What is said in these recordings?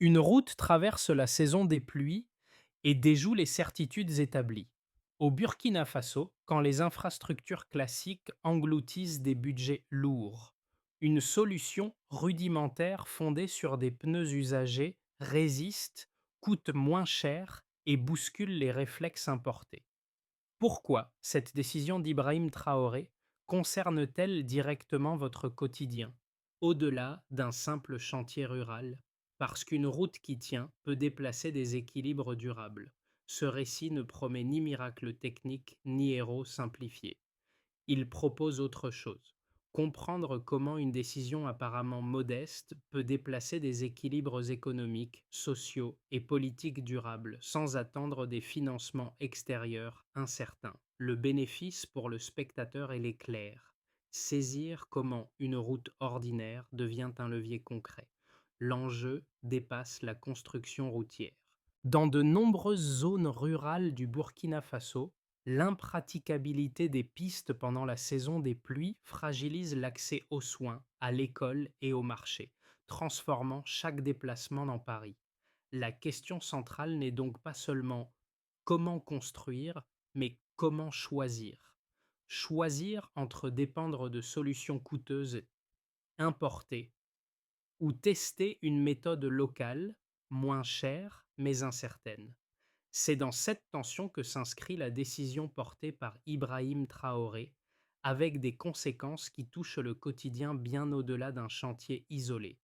Une route traverse la saison des pluies et déjoue les certitudes établies. Au Burkina Faso, quand les infrastructures classiques engloutissent des budgets lourds, une solution rudimentaire fondée sur des pneus usagés résiste, coûte moins cher et bouscule les réflexes importés. Pourquoi cette décision d'Ibrahim Traoré concerne-t-elle directement votre quotidien, au-delà d'un simple chantier rural? Parce qu'une route qui tient peut déplacer des équilibres durables. Ce récit ne promet ni miracle technique ni héros simplifié. Il propose autre chose. Comprendre comment une décision apparemment modeste peut déplacer des équilibres économiques, sociaux et politiques durables sans attendre des financements extérieurs incertains. Le bénéfice pour le spectateur est clair. Saisir comment une route ordinaire devient un levier concret. L'enjeu dépasse la construction routière. Dans de nombreuses zones rurales du Burkina Faso, l'impraticabilité des pistes pendant la saison des pluies fragilise l'accès aux soins, à l'école et au marché, transformant chaque déplacement en pari. La question centrale n'est donc pas seulement comment construire, mais comment choisir. Choisir entre dépendre de solutions coûteuses importées ou tester une méthode locale, moins chère mais incertaine. C'est dans cette tension que s'inscrit la décision portée par Ibrahim Traoré, avec des conséquences qui touchent le quotidien bien au-delà d'un chantier isolé.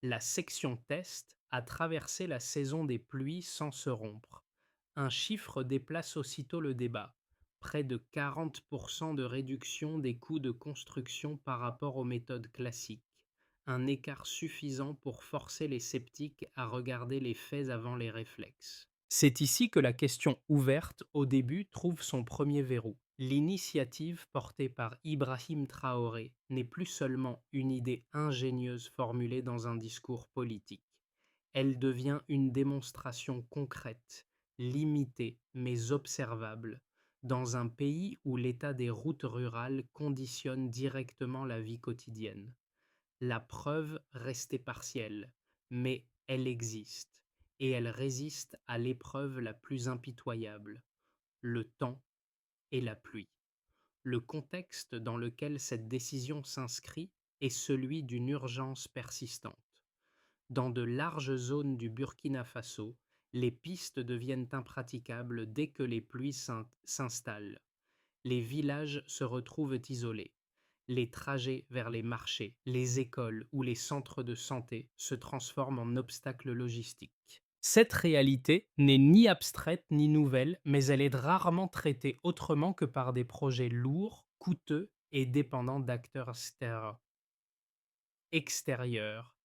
La section test a traversé la saison des pluies sans se rompre. Un chiffre déplace aussitôt le débat. Près de 40% de réduction des coûts de construction par rapport aux méthodes classiques. Un écart suffisant pour forcer les sceptiques à regarder les faits avant les réflexes. C'est ici que la question ouverte au début trouve son premier verrou. L'initiative portée par Ibrahim Traoré n'est plus seulement une idée ingénieuse formulée dans un discours politique. Elle devient une démonstration concrète, limitée mais observable, dans un pays où l'état des routes rurales conditionne directement la vie quotidienne. La preuve restait partielle, mais elle existe, et elle résiste à l'épreuve la plus impitoyable, le temps et la pluie. Le contexte dans lequel cette décision s'inscrit est celui d'une urgence persistante. Dans de larges zones du Burkina Faso, les pistes deviennent impraticables dès que les pluies s'installent. Les villages se retrouvent isolés. Les trajets vers les marchés, les écoles ou les centres de santé se transforment en obstacles logistiques. Cette réalité n'est ni abstraite ni nouvelle, mais elle est rarement traitée autrement que par des projets lourds, coûteux et dépendants d'acteurs extérieurs.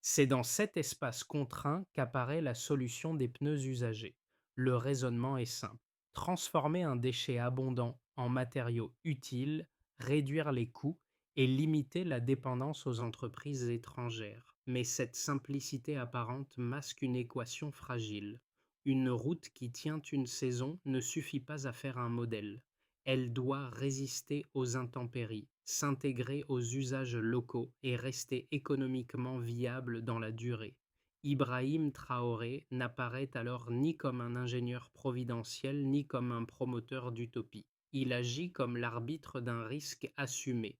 C'est dans cet espace contraint qu'apparaît la solution des pneus usagés. Le raisonnement est simple. Transformer un déchet abondant en matériau utile, réduire les coûts et limiter la dépendance aux entreprises étrangères. Mais cette simplicité apparente masque une équation fragile. Une route qui tient une saison ne suffit pas à faire un modèle. Elle doit résister aux intempéries, s'intégrer aux usages locaux et rester économiquement viable dans la durée. Ibrahim Traoré n'apparaît alors ni comme un ingénieur providentiel ni comme un promoteur d'utopie. Il agit comme l'arbitre d'un risque assumé.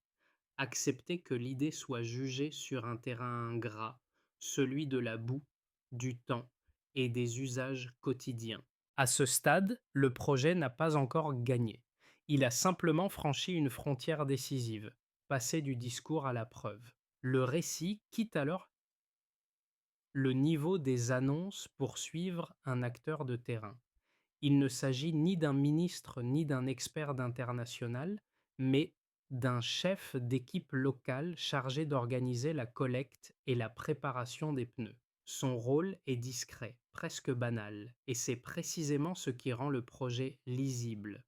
Accepter que l'idée soit jugée sur un terrain ingrat, celui de la boue, du temps et des usages quotidiens. À ce stade, le projet n'a pas encore gagné. Il a simplement franchi une frontière décisive, passé du discours à la preuve. Le récit quitte alors le niveau des annonces pour suivre un acteur de terrain. Il ne s'agit ni d'un ministre ni d'un expert d'international, mais d'un chef d'équipe locale chargé d'organiser la collecte et la préparation des pneus. Son rôle est discret, presque banal, et c'est précisément ce qui rend le projet lisible.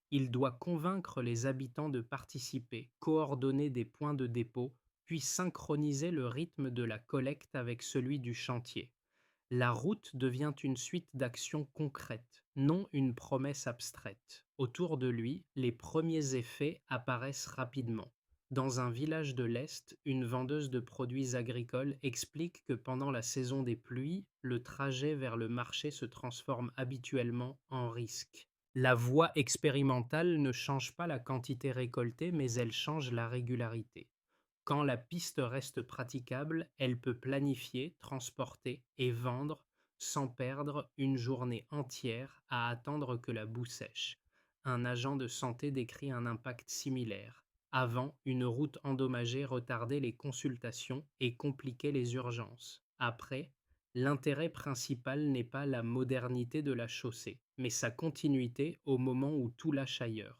Il doit convaincre les habitants de participer, coordonner des points de dépôt, puis synchroniser le rythme de la collecte avec celui du chantier. La route devient une suite d'actions concrètes, non une promesse abstraite. Autour de lui, les premiers effets apparaissent rapidement. Dans un village de l'Est, une vendeuse de produits agricoles explique que pendant la saison des pluies, le trajet vers le marché se transforme habituellement en risque. La voie expérimentale ne change pas la quantité récoltée, mais elle change la régularité. Quand la piste reste praticable, elle peut planifier, transporter et vendre sans perdre une journée entière à attendre que la boue sèche. Un agent de santé décrit un impact similaire. Avant, une route endommagée retardait les consultations et compliquait les urgences. Après, l'intérêt principal n'est pas la modernité de la chaussée, mais sa continuité au moment où tout lâche ailleurs.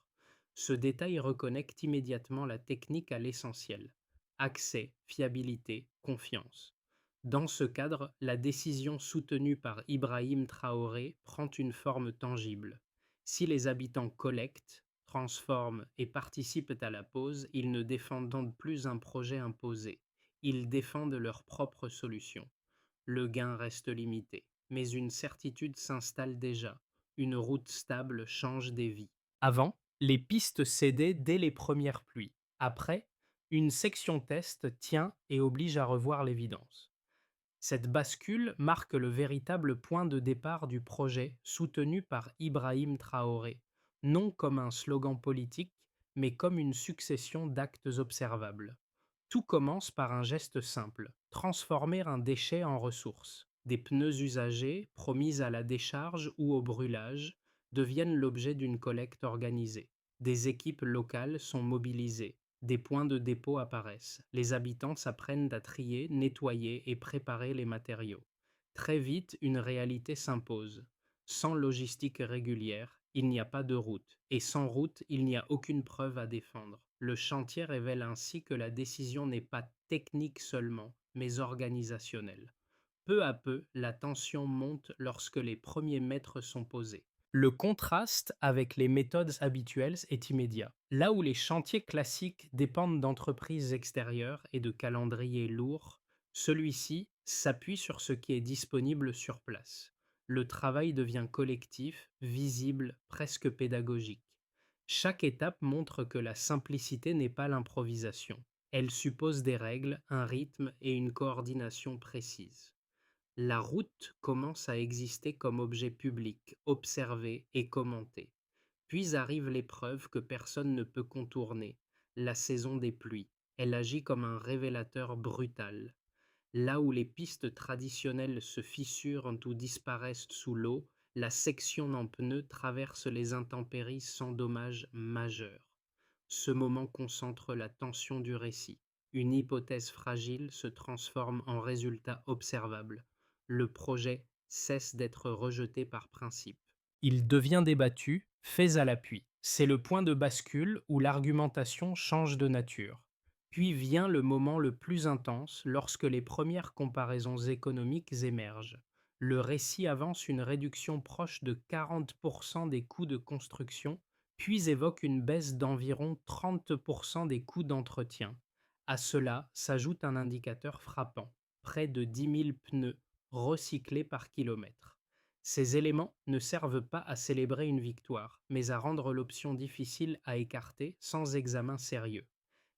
Ce détail reconnecte immédiatement la technique à l'essentiel: accès, fiabilité, confiance. Dans ce cadre, la décision soutenue par Ibrahim Traoré prend une forme tangible. Si les habitants collectent, transforment et participent à la pause, ils ne défendent donc plus un projet imposé. Ils défendent leur propre solution. Le gain reste limité, mais une certitude s'installe déjà. Une route stable change des vies. Avant, les pistes cédaient dès les premières pluies. Après, une section test tient et oblige à revoir l'évidence. Cette bascule marque le véritable point de départ du projet soutenu par Ibrahim Traoré, non comme un slogan politique, mais comme une succession d'actes observables. Tout commence par un geste simple: transformer un déchet en ressource. Des pneus usagés, promis à la décharge ou au brûlage, deviennent l'objet d'une collecte organisée. Des équipes locales sont mobilisées. Des points de dépôt apparaissent. Les habitants s'apprennent à trier, nettoyer et préparer les matériaux. Très vite, une réalité s'impose. Sans logistique régulière, il n'y a pas de route, et sans route, il n'y a aucune preuve à défendre. Le chantier révèle ainsi que la décision n'est pas technique seulement, mais organisationnelle. Peu à peu, la tension monte lorsque les premiers mètres sont posés. Le contraste avec les méthodes habituelles est immédiat. Là où les chantiers classiques dépendent d'entreprises extérieures et de calendriers lourds, celui-ci s'appuie sur ce qui est disponible sur place. Le travail devient collectif, visible, presque pédagogique. Chaque étape montre que la simplicité n'est pas l'improvisation. Elle suppose des règles, un rythme et une coordination précise. La route commence à exister comme objet public, observé et commenté. Puis arrive l'épreuve que personne ne peut contourner: la saison des pluies. Elle agit comme un révélateur brutal. Là où les pistes traditionnelles se fissurent ou disparaissent sous l'eau, la section en pneus traverse les intempéries sans dommages majeurs. Ce moment concentre la tension du récit. Une hypothèse fragile se transforme en résultat observable. Le projet cesse d'être rejeté par principe. Il devient débattu, fait à l'appui. C'est le point de bascule où l'argumentation change de nature. Puis vient le moment le plus intense lorsque les premières comparaisons économiques émergent. Le récit avance une réduction proche de 40% des coûts de construction, puis évoque une baisse d'environ 30% des coûts d'entretien. À cela s'ajoute un indicateur frappant: près de 10 000 pneus recyclés par kilomètre. Ces éléments ne servent pas à célébrer une victoire, mais à rendre l'option difficile à écarter sans examen sérieux.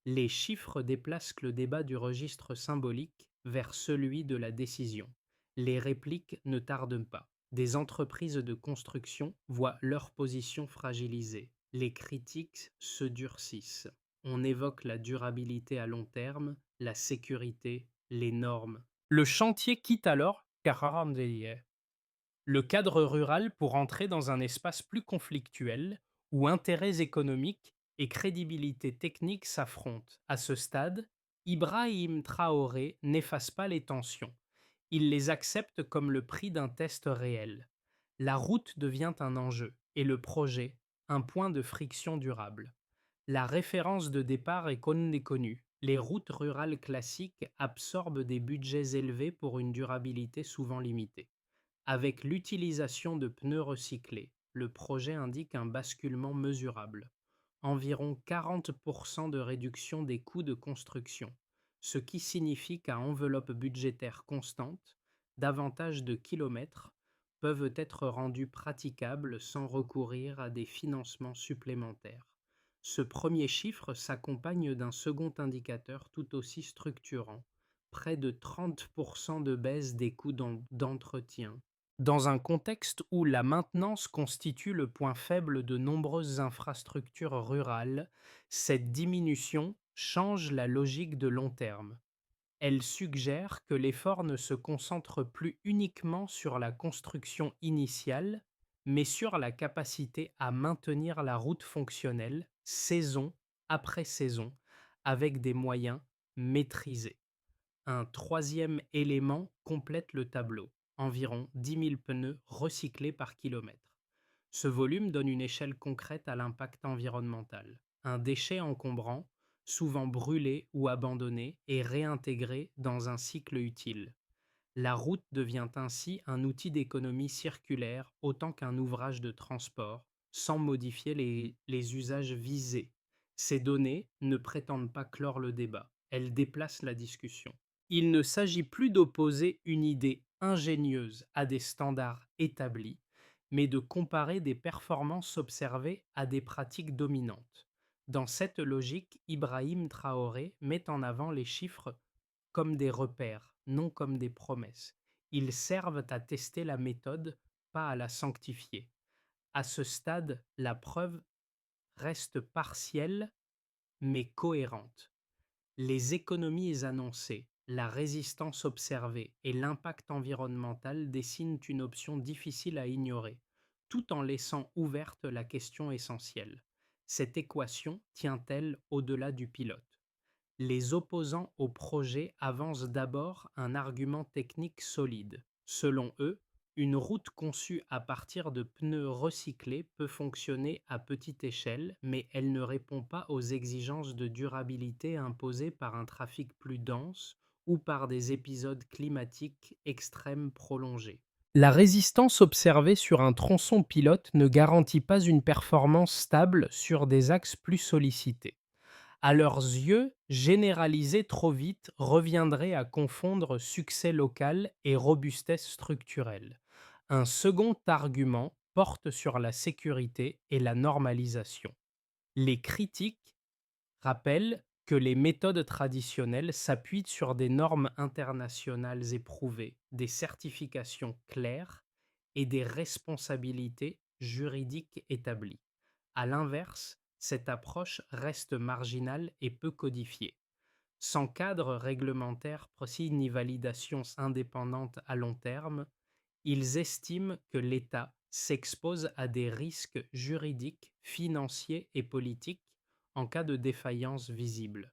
Les chiffres déplacent le débat du registre symbolique vers celui de la décision. Les répliques ne tardent pas. Des entreprises de construction voient leur position fragilisée. Les critiques se durcissent. On évoque la durabilité à long terme, la sécurité, les normes. Le chantier quitte alors Carandier, le cadre rural, pour entrer dans un espace plus conflictuel, où intérêts économiques et crédibilité technique s'affrontent. À ce stade, Ibrahim Traoré n'efface pas les tensions. Il les accepte comme le prix d'un test réel. La route devient un enjeu et le projet un point de friction durable. La référence de départ est connue. Les routes rurales classiques absorbent des budgets élevés pour une durabilité souvent limitée. Avec l'utilisation de pneus recyclés, le projet indique un basculement mesurable: environ 40% de réduction des coûts de construction, ce qui signifie qu'à enveloppe budgétaire constante, davantage de kilomètres peuvent être rendus praticables sans recourir à des financements supplémentaires. Ce premier chiffre s'accompagne d'un second indicateur tout aussi structurant, près de 30% de baisse des coûts d'entretien. Dans un contexte où la maintenance constitue le point faible de nombreuses infrastructures rurales, cette diminution change la logique de long terme. Elle suggère que l'effort ne se concentre plus uniquement sur la construction initiale, mais sur la capacité à maintenir la route fonctionnelle saison après saison avec des moyens maîtrisés. Un troisième élément complète le tableau, environ 10 000 pneus recyclés par kilomètre. Ce volume donne une échelle concrète à l'impact environnemental. Un déchet encombrant, souvent brûlé ou abandonné, est réintégré dans un cycle utile. La route devient ainsi un outil d'économie circulaire autant qu'un ouvrage de transport, sans modifier les usages visés. Ces données ne prétendent pas clore le débat, elles déplacent la discussion. Il ne s'agit plus d'opposer une idée ingénieuse à des standards établis, mais de comparer des performances observées à des pratiques dominantes. Dans cette logique, Ibrahim Traoré met en avant les chiffres comme des repères, non comme des promesses. Ils servent à tester la méthode, pas à la sanctifier. À ce stade, la preuve reste partielle mais cohérente. Les économies annoncées, la résistance observée et l'impact environnemental dessinent une option difficile à ignorer, tout en laissant ouverte la question essentielle. Cette équation tient-elle au-delà du pilote? Les opposants au projet avancent d'abord un argument technique solide. Selon eux, une route conçue à partir de pneus recyclés peut fonctionner à petite échelle, mais elle ne répond pas aux exigences de durabilité imposées par un trafic plus dense ou par des épisodes climatiques extrêmes prolongés. La résistance observée sur un tronçon pilote ne garantit pas une performance stable sur des axes plus sollicités. À leurs yeux, généraliser trop vite reviendrait à confondre succès local et robustesse structurelle. Un second argument porte sur la sécurité et la normalisation. Les critiques rappellent que les méthodes traditionnelles s'appuient sur des normes internationales éprouvées, des certifications claires et des responsabilités juridiques établies. À l'inverse, cette approche reste marginale et peu codifiée. Sans cadre réglementaire précis ni validation indépendante à long terme, ils estiment que l'État s'expose à des risques juridiques, financiers et politiques en cas de défaillance visible.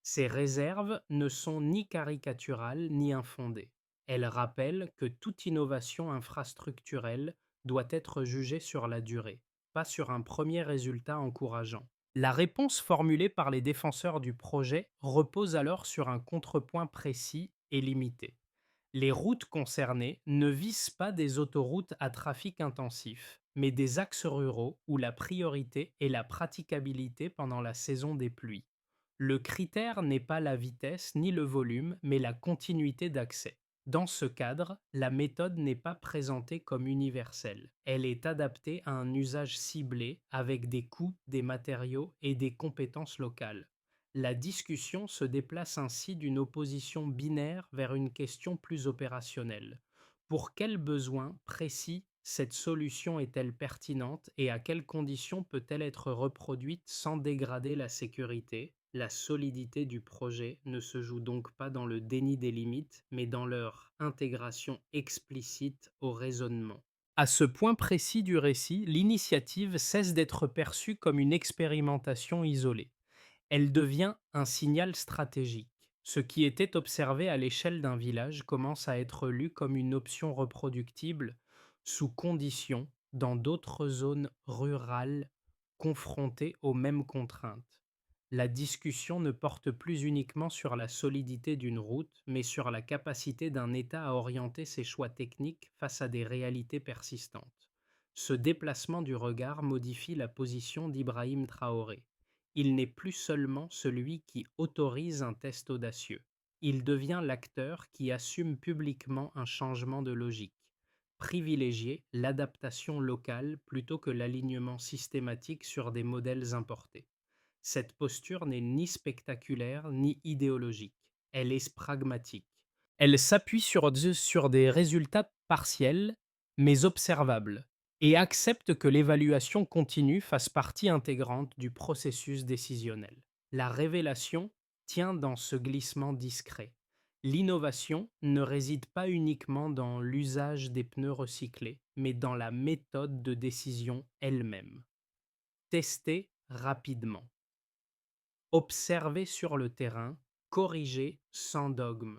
Ces réserves ne sont ni caricaturales ni infondées. Elles rappellent que toute innovation infrastructurelle doit être jugée sur la durée, pas sur un premier résultat encourageant. La réponse formulée par les défenseurs du projet repose alors sur un contrepoint précis et limité. Les routes concernées ne visent pas des autoroutes à trafic intensif, mais des axes ruraux où la priorité est la praticabilité pendant la saison des pluies. Le critère n'est pas la vitesse ni le volume, mais la continuité d'accès. Dans ce cadre, la méthode n'est pas présentée comme universelle. Elle est adaptée à un usage ciblé avec des coûts, des matériaux et des compétences locales. La discussion se déplace ainsi d'une opposition binaire vers une question plus opérationnelle. Pour quels besoins précis cette solution est-elle pertinente et à quelles conditions peut-elle être reproduite sans dégrader la sécurité? La solidité du projet ne se joue donc pas dans le déni des limites, mais dans leur intégration explicite au raisonnement. À ce point précis du récit, l'initiative cesse d'être perçue comme une expérimentation isolée. Elle devient un signal stratégique. Ce qui était observé à l'échelle d'un village commence à être lu comme une option reproductible sous conditions dans d'autres zones rurales confrontées aux mêmes contraintes. La discussion ne porte plus uniquement sur la solidité d'une route, mais sur la capacité d'un État à orienter ses choix techniques face à des réalités persistantes. Ce déplacement du regard modifie la position d'Ibrahim Traoré. Il n'est plus seulement celui qui autorise un test audacieux. Il devient l'acteur qui assume publiquement un changement de logique, privilégier l'adaptation locale plutôt que l'alignement systématique sur des modèles importés. Cette posture n'est ni spectaculaire ni idéologique, elle est pragmatique. Elle s'appuie sur des résultats partiels mais observables et accepte que l'évaluation continue fasse partie intégrante du processus décisionnel. La révélation tient dans ce glissement discret. L'innovation ne réside pas uniquement dans l'usage des pneus recyclés, mais dans la méthode de décision elle-même. Tester rapidement. Observer sur le terrain, corriger sans dogme,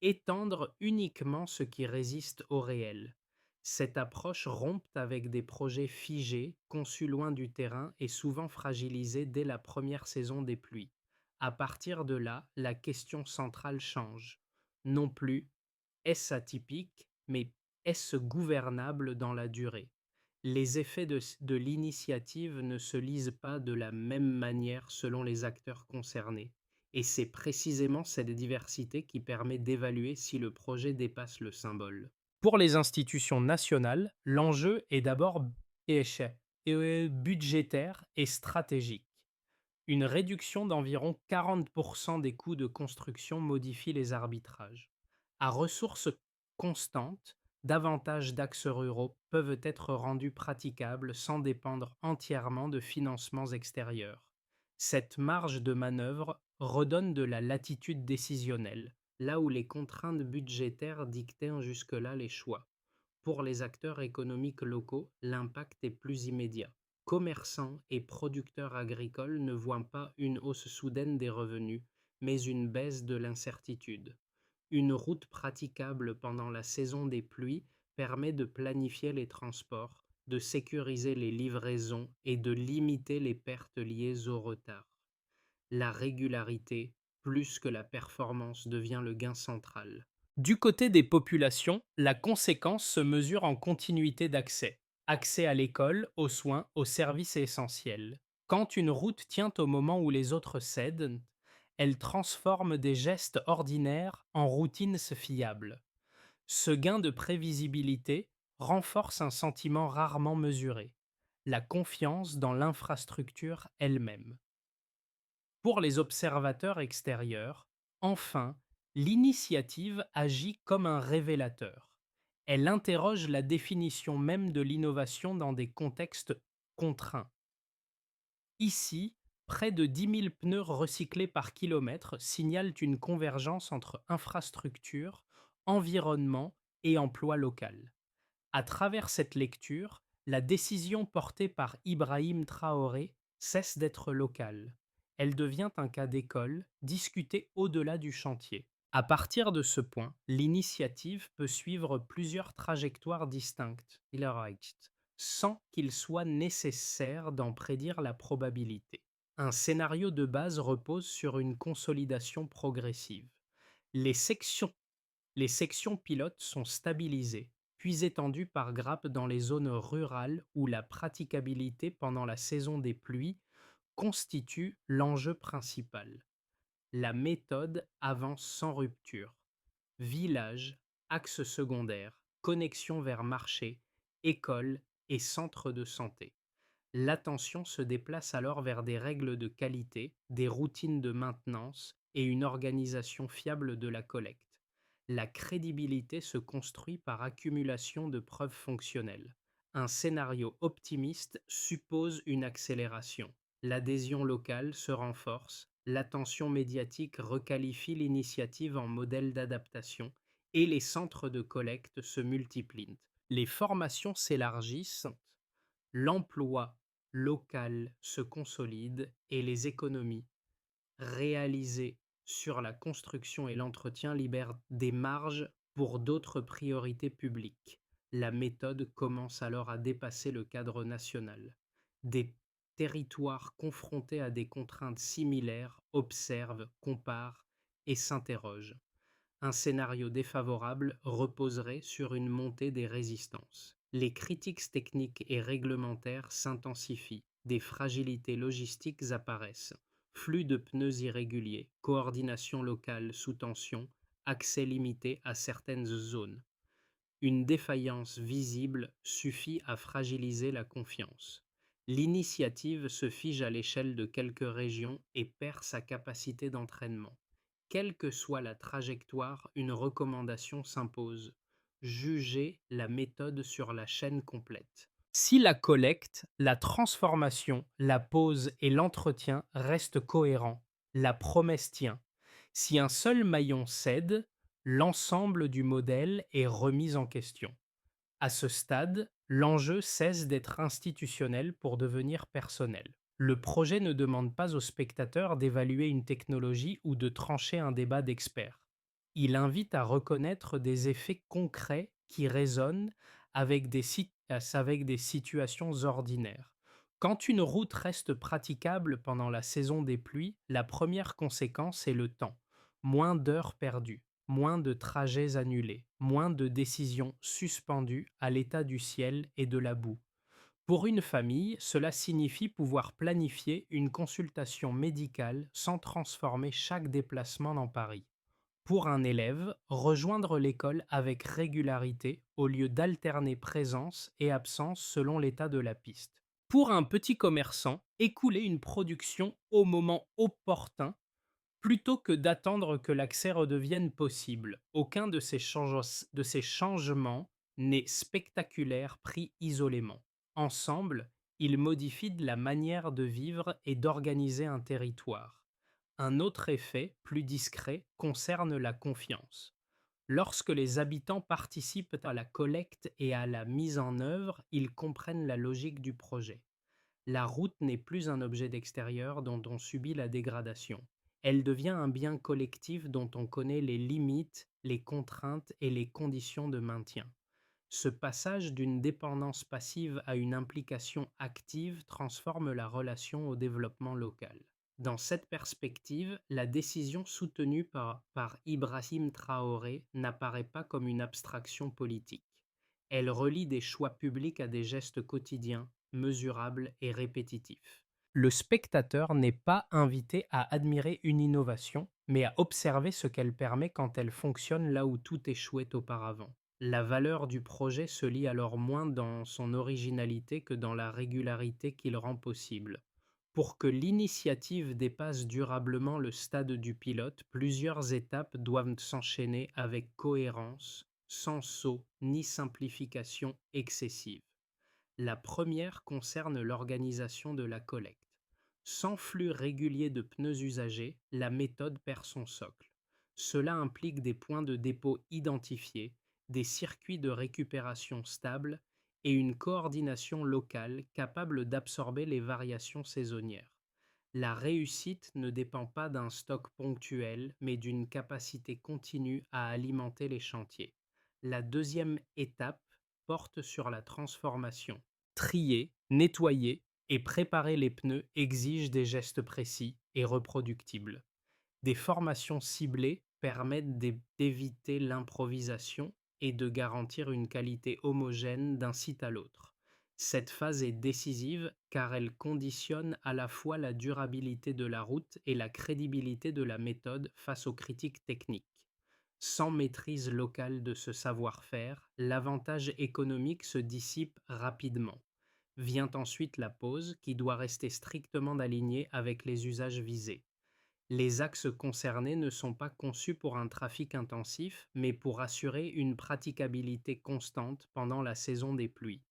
étendre uniquement ce qui résiste au réel. Cette approche rompt avec des projets figés, conçus loin du terrain et souvent fragilisés dès la première saison des pluies. À partir de là, la question centrale change. Non plus est-ce atypique, mais est-ce gouvernable dans la durée? Les effets de l'initiative ne se lisent pas de la même manière selon les acteurs concernés, et c'est précisément cette diversité qui permet d'évaluer si le projet dépasse le symbole. Pour les institutions nationales, l'enjeu est d'abord budgétaire et stratégique. Une réduction d'environ 40% des coûts de construction modifie les arbitrages. À ressources constantes, davantage d'axes ruraux peuvent être rendus praticables sans dépendre entièrement de financements extérieurs. Cette marge de manœuvre redonne de la latitude décisionnelle, là où les contraintes budgétaires dictaient jusque-là les choix. Pour les acteurs économiques locaux, l'impact est plus immédiat. Commerçants et producteurs agricoles ne voient pas une hausse soudaine des revenus, mais une baisse de l'incertitude. Une route praticable pendant la saison des pluies permet de planifier les transports, de sécuriser les livraisons et de limiter les pertes liées au retard. La régularité, plus que la performance, devient le gain central. Du côté des populations, la conséquence se mesure en continuité d'accès. Accès à l'école, aux soins, aux services essentiels. Quand une route tient au moment où les autres cèdent, elle transforme des gestes ordinaires en routines fiables. Ce gain de prévisibilité renforce un sentiment rarement mesuré, la confiance dans l'infrastructure elle-même. Pour les observateurs extérieurs, enfin, l'initiative agit comme un révélateur. Elle interroge la définition même de l'innovation dans des contextes contraints. Ici, près de 10 000 pneus recyclés par kilomètre signalent une convergence entre infrastructure, environnement et emploi local. À travers cette lecture, la décision portée par Ibrahim Traoré cesse d'être locale. Elle devient un cas d'école, discuté au-delà du chantier. À partir de ce point, l'initiative peut suivre plusieurs trajectoires distinctes, sans qu'il soit nécessaire d'en prédire la probabilité. Un scénario de base repose sur une consolidation progressive. Les sections les sections pilotes sont stabilisées, puis étendues par grappes dans les zones rurales où la praticabilité pendant la saison des pluies constitue l'enjeu principal. La méthode avance sans rupture. Villages, axes secondaires, connexions vers marchés, écoles et centres de santé. L'attention se déplace alors vers des règles de qualité, des routines de maintenance et une organisation fiable de la collecte. La crédibilité se construit par accumulation de preuves fonctionnelles. Un scénario optimiste suppose une accélération. L'adhésion locale se renforce, l'attention médiatique requalifie l'initiative en modèle d'adaptation et les centres de collecte se multiplient. Les formations s'élargissent, l'emploi local se consolide et les économies réalisées sur la construction et l'entretien libèrent des marges pour d'autres priorités publiques. La méthode commence alors à dépasser le cadre national. Des territoires confrontés à des contraintes similaires observent, comparent et s'interrogent. Un scénario défavorable reposerait sur une montée des résistances. Les critiques techniques et réglementaires s'intensifient, des fragilités logistiques apparaissent, flux de pneus irréguliers, coordination locale sous tension, accès limité à certaines zones. Une défaillance visible suffit à fragiliser la confiance. L'initiative se fige à l'échelle de quelques régions et perd sa capacité d'entraînement. Quelle que soit la trajectoire, une recommandation s'impose. Juger la méthode sur la chaîne complète. Si la collecte, la transformation, la pose et l'entretien restent cohérents, la promesse tient. Si un seul maillon cède, l'ensemble du modèle est remis en question. À ce stade, l'enjeu cesse d'être institutionnel pour devenir personnel. Le projet ne demande pas aux spectateurs d'évaluer une technologie ou de trancher un débat d'experts. Il invite à reconnaître des effets concrets qui résonnent avec des situations ordinaires. Quand une route reste praticable pendant la saison des pluies, la première conséquence est le temps. Moins d'heures perdues, moins de trajets annulés, moins de décisions suspendues à l'état du ciel et de la boue. Pour une famille, cela signifie pouvoir planifier une consultation médicale sans transformer chaque déplacement en pari. Pour un élève, rejoindre l'école avec régularité au lieu d'alterner présence et absence selon l'état de la piste. Pour un petit commerçant, écouler une production au moment opportun plutôt que d'attendre que l'accès redevienne possible. Aucun de ces changements n'est spectaculaire pris isolément. Ensemble, ils modifient la manière de vivre et d'organiser un territoire. Un autre effet, plus discret, concerne la confiance. Lorsque les habitants participent à la collecte et à la mise en œuvre, ils comprennent la logique du projet. La route n'est plus un objet d'extérieur dont on subit la dégradation. Elle devient un bien collectif dont on connaît les limites, les contraintes et les conditions de maintien. Ce passage d'une dépendance passive à une implication active transforme la relation au développement local. Dans cette perspective, la décision soutenue par Ibrahim Traoré n'apparaît pas comme une abstraction politique. Elle relie des choix publics à des gestes quotidiens, mesurables et répétitifs. Le spectateur n'est pas invité à admirer une innovation, mais à observer ce qu'elle permet quand elle fonctionne là où tout échouait auparavant. La valeur du projet se lie alors moins dans son originalité que dans la régularité qu'il rend possible. Pour que l'initiative dépasse durablement le stade du pilote, plusieurs étapes doivent s'enchaîner avec cohérence, sans saut ni simplification excessive. La première concerne l'organisation de la collecte. Sans flux régulier de pneus usagés, la méthode perd son socle. Cela implique des points de dépôt identifiés, des circuits de récupération stables et une coordination locale capable d'absorber les variations saisonnières. La réussite ne dépend pas d'un stock ponctuel, mais d'une capacité continue à alimenter les chantiers. La deuxième étape porte sur la transformation. Trier, nettoyer et préparer les pneus exigent des gestes précis et reproductibles. Des formations ciblées permettent d'éviter l'improvisation et de garantir une qualité homogène d'un site à l'autre. Cette phase est décisive car elle conditionne à la fois la durabilité de la route et la crédibilité de la méthode face aux critiques techniques. Sans maîtrise locale de ce savoir-faire, l'avantage économique se dissipe rapidement. Vient ensuite la pause qui doit rester strictement alignée avec les usages visés. Les axes concernés ne sont pas conçus pour un trafic intensif, mais pour assurer une praticabilité constante pendant la saison des pluies.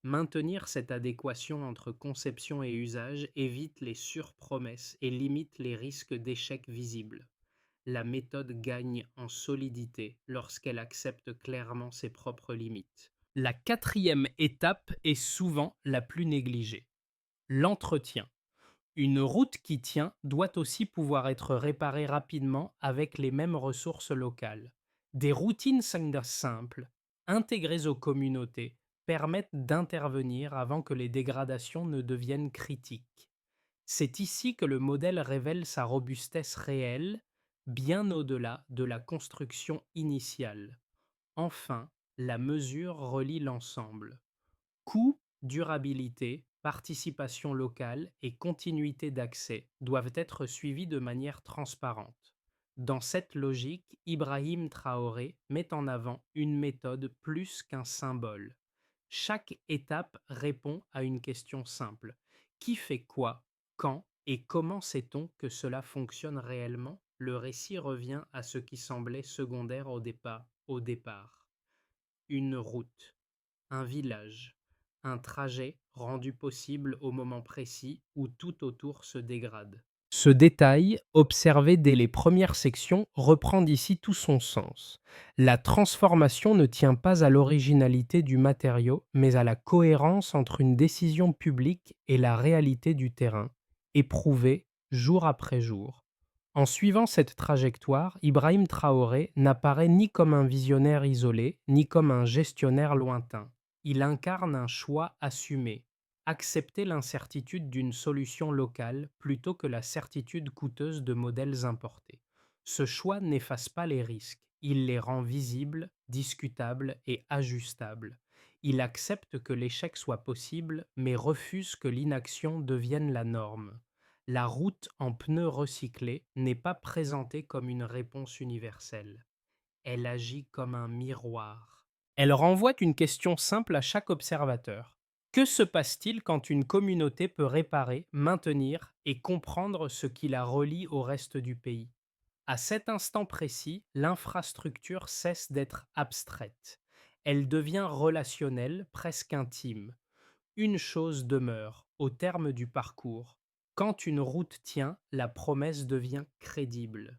Maintenir cette adéquation entre conception et usage évite les surpromesses et limite les risques d'échec visibles. La méthode gagne en solidité lorsqu'elle accepte clairement ses propres limites. La quatrième étape est souvent la plus négligée. L'entretien. Une route qui tient doit aussi pouvoir être réparée rapidement avec les mêmes ressources locales. Des routines simples, intégrées aux communautés, permettent d'intervenir avant que les dégradations ne deviennent critiques. C'est ici que le modèle révèle sa robustesse réelle, bien au-delà de la construction initiale. Enfin, la mesure relie l'ensemble. Coût, durabilité, participation locale et continuité d'accès doivent être suivis de manière transparente. Dans cette logique, Ibrahim Traoré met en avant une méthode plus qu'un symbole. Chaque étape répond à une question simple. Qui fait quoi, quand et comment sait-on que cela fonctionne réellement? Le récit revient à ce qui semblait secondaire au départ. Une route, un village, un trajet rendu possible au moment précis où tout autour se dégrade. Ce détail, observé dès les premières sections, reprend d'ici tout son sens. La transformation ne tient pas à l'originalité du matériau, mais à la cohérence entre une décision publique et la réalité du terrain, éprouvée jour après jour. En suivant cette trajectoire, Ibrahim Traoré n'apparaît ni comme un visionnaire isolé, ni comme un gestionnaire lointain. Il incarne un choix assumé, accepter l'incertitude d'une solution locale plutôt que la certitude coûteuse de modèles importés. Ce choix n'efface pas les risques, il les rend visibles, discutables et ajustables. Il accepte que l'échec soit possible, mais refuse que l'inaction devienne la norme. La route en pneus recyclés n'est pas présentée comme une réponse universelle. Elle agit comme un miroir. Elle renvoie une question simple à chaque observateur. Que se passe-t-il quand une communauté peut réparer, maintenir et comprendre ce qui la relie au reste du pays? À cet instant précis, l'infrastructure cesse d'être abstraite. Elle devient relationnelle, presque intime. Une chose demeure, au terme du parcours. Quand une route tient, la promesse devient crédible.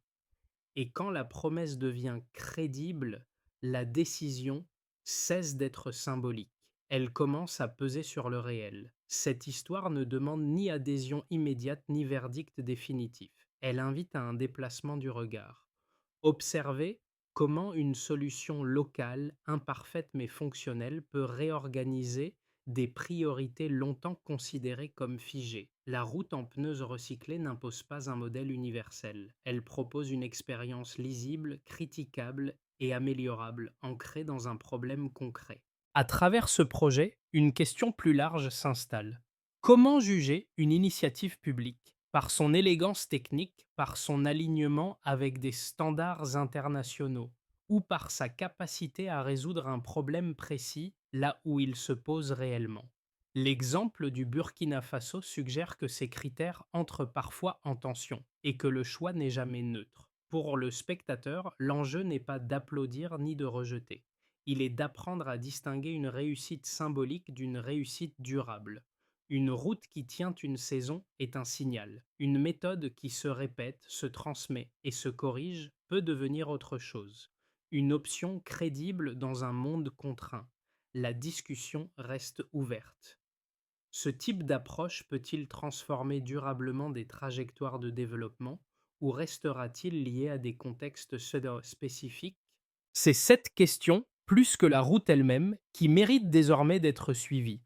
Et quand la promesse devient crédible, la décision cesse d'être symbolique. Elle commence à peser sur le réel. Cette histoire ne demande ni adhésion immédiate ni verdict définitif. Elle invite à un déplacement du regard. Observer comment une solution locale, imparfaite mais fonctionnelle, peut réorganiser des priorités longtemps considérées comme figées. La route en pneus recyclés n'impose pas un modèle universel. Elle propose une expérience lisible, critiquable et améliorable, ancrée dans un problème concret. À travers ce projet, une question plus large s'installe. Comment juger une initiative publique? Par son élégance technique, par son alignement avec des standards internationaux, ou par sa capacité à résoudre un problème précis là où il se pose réellement. L'exemple du Burkina Faso suggère que ces critères entrent parfois en tension et que le choix n'est jamais neutre. Pour le spectateur, l'enjeu n'est pas d'applaudir ni de rejeter. Il est d'apprendre à distinguer une réussite symbolique d'une réussite durable. Une route qui tient une saison est un signal. Une méthode qui se répète, se transmet et se corrige peut devenir autre chose. Une option crédible dans un monde contraint. La discussion reste ouverte. Ce type d'approche peut-il transformer durablement des trajectoires de développement ou restera-t-il lié à des contextes spécifiques? C'est cette question, plus que la route elle-même, qui mérite désormais d'être suivie.